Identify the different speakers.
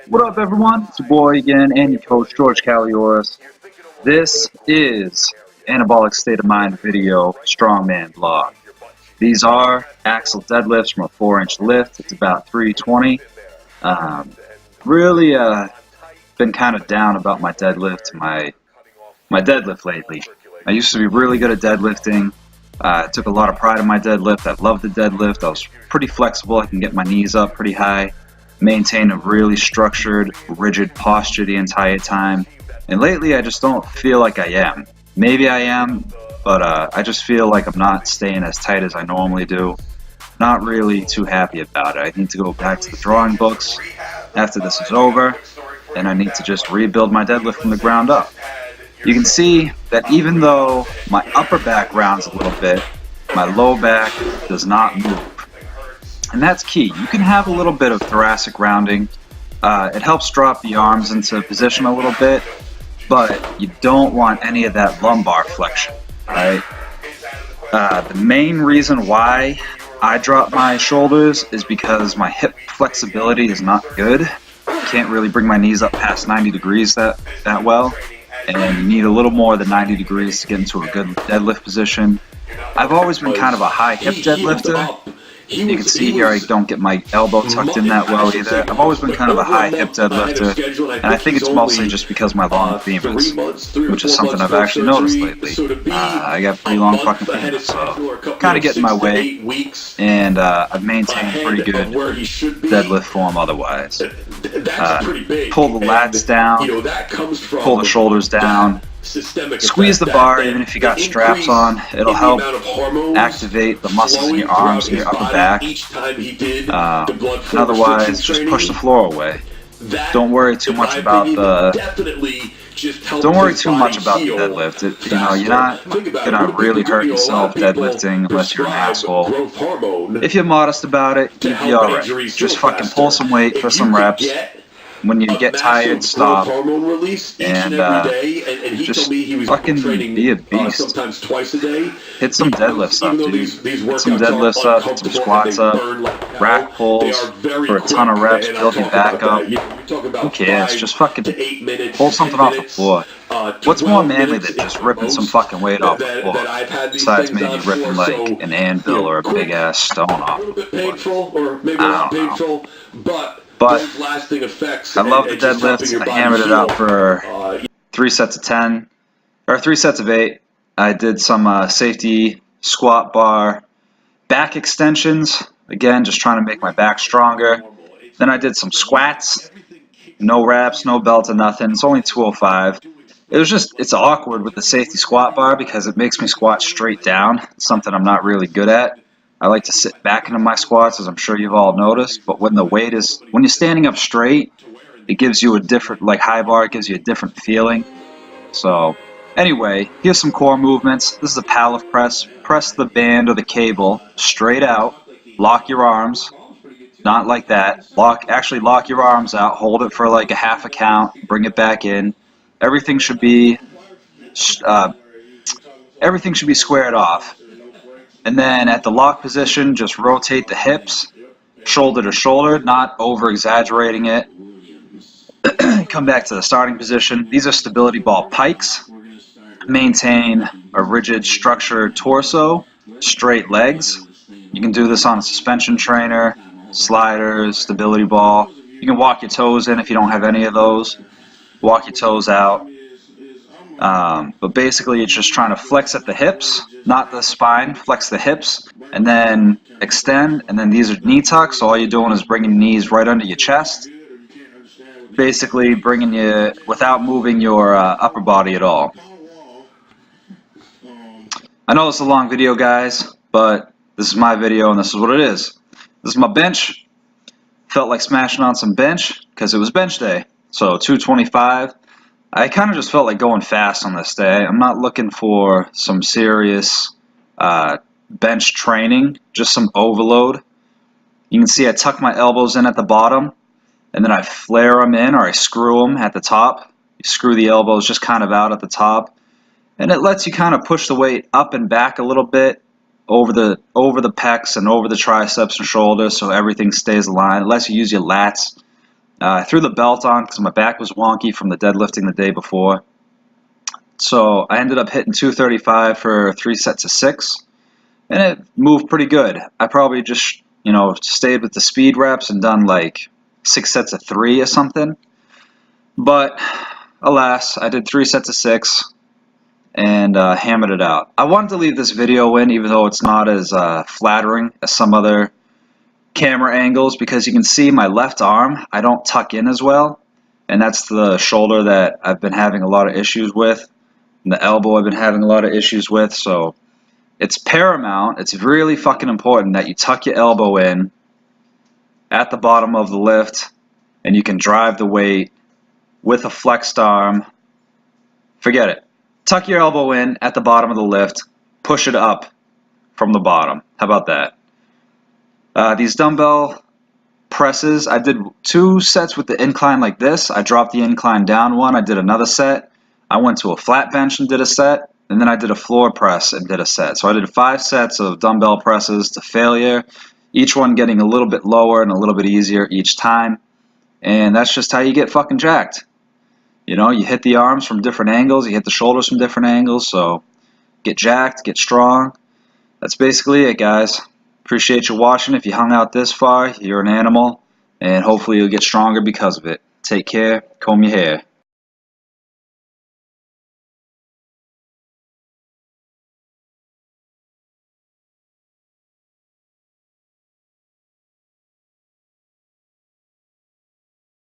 Speaker 1: What up, everyone? It's your boy again, and your coach, George Calioris. This is Anabolic State of Mind video Strongman blog. These are axle deadlifts from a 4-inch lift. It's about 320. Really been kind of down about my deadlift, my deadlift lately. I used to be really good at deadlifting. I took a lot of pride in my deadlift. I loved the deadlift. I was pretty flexible. I can get my knees up pretty high. Maintain a really structured, rigid posture the entire time. And lately, I just don't feel like I am. Maybe I am, but I just feel like I'm not staying as tight as I normally do. Not really too happy about it. I need to go back to the drawing books after this is over, and I need to just rebuild my deadlift from the ground up. You can see that even though my upper back rounds a little bit, my low back does not move. And that's key. You can have a little bit of thoracic rounding. It helps drop the arms into position a little bit, but you don't want any of that lumbar flexion, right? The main reason why I drop my shoulders is because my hip flexibility is not good. I can't really bring my knees up past 90 degrees that well. And you need a little more than 90 degrees to get into a good deadlift position. I've always been kind of a high hip deadlifter. You can see here I don't get my elbow tucked in that well either. I've always been kind of a high hip deadlifter, and I think it's mostly just because of my long femurs, which is something I've actually noticed lately. I got pretty long fucking femurs, so kind of get in my way, and I've maintained pretty good deadlift form otherwise. Pull the lats down, pull the shoulders down, squeeze the bar even if you got straps on. It'll help activate the muscles in your arms and your upper back. And otherwise, just push the floor away. Don't worry too much about the deadlift. You're not gonna really hurt yourself deadlifting unless you're an asshole. If you're modest about it, you'll be alright. Just fucking pull some weight for some reps. When you get tired, stop, and just fucking be a beast. Hit some deadlifts up, dude. Hit some deadlifts up, hit some squats up, rack pulls for a ton of reps, build your back up. Who cares? Just fucking pull something off the floor. What's more manly than just ripping some fucking weight off the floor? Besides maybe ripping like an anvil or a big ass stone off the floor. I don't know. But I love the deadlifts. I hammered it out for 3 sets of 10, or 3 sets of 8. I did some safety squat bar back extensions. Again, just trying to make my back stronger. Then I did some squats. No wraps, no belt, or nothing. It's only 205. It's awkward with the safety squat bar because it makes me squat straight down. It's something I'm not really good at. I like to sit back into my squats, as I'm sure you've all noticed, but when you're standing up straight, it gives you a different, like high bar, it gives you a different feeling. So, anyway, here's some core movements. This is a pallet press. Press the band or the cable straight out. Lock your arms. Not like that. Actually lock your arms out. Hold it for like a half a count. Bring it back in. Everything should be squared off. And then at the lock position, just rotate the hips, shoulder to shoulder, not over-exaggerating it. Come back to the starting position. These are stability ball pikes. Maintain a rigid, structured torso, straight legs. You can do this on a suspension trainer, sliders, stability ball. You can walk your toes in if you don't have any of those. Walk your toes out. But basically it's just trying to flex at the hips, not the spine, flex the hips, and then extend, and then these are knee tucks, so all you're doing is bringing your knees right under your chest, basically bringing you, without moving your upper body at all. I know it's a long video, guys, but this is my video and this is what it is. This is my bench. Felt like smashing on some bench because it was bench day, so 225. I kind of just felt like going fast on this day. I'm not looking for some serious bench training, just some overload. You can see I tuck my elbows in at the bottom, and then I flare them in, or I screw them at the top. You screw the elbows just kind of out at the top, and it lets you kind of push the weight up and back a little bit over the pecs and over the triceps and shoulders, so everything stays aligned. It lets you use your lats I threw the belt on because my back was wonky from the deadlifting the day before. So I ended up hitting 235 for 3 sets of 6, and it moved pretty good. I probably just, stayed with the speed reps and done like 6 sets of 3 or something. But alas, I did 3 sets of 6 and hammered it out. I wanted to leave this video in even though it's not as flattering as some other camera angles, because you can see my left arm, I don't tuck in as well, and that's the shoulder that I've been having a lot of issues with, and the elbow I've been having a lot of issues with. So it's paramount, it's really fucking important that you tuck your elbow in at the bottom of the lift and you can drive the weight with a flexed arm. Forget it. Tuck your elbow in at the bottom of the lift, push it up from the bottom. How about that? These dumbbell presses, I did 2 sets with the incline like this. I dropped the incline down one, I did another set. I went to a flat bench and did a set, and then I did a floor press and did a set. So I did 5 sets of dumbbell presses to failure, each one getting a little bit lower and a little bit easier each time. And that's just how you get fucking jacked. You hit the arms from different angles, you hit the shoulders from different angles, so get jacked, get strong. That's basically it, guys. Appreciate you watching. If you hung out this far, you're an animal, and hopefully you'll get stronger because of it. Take care. Comb your hair.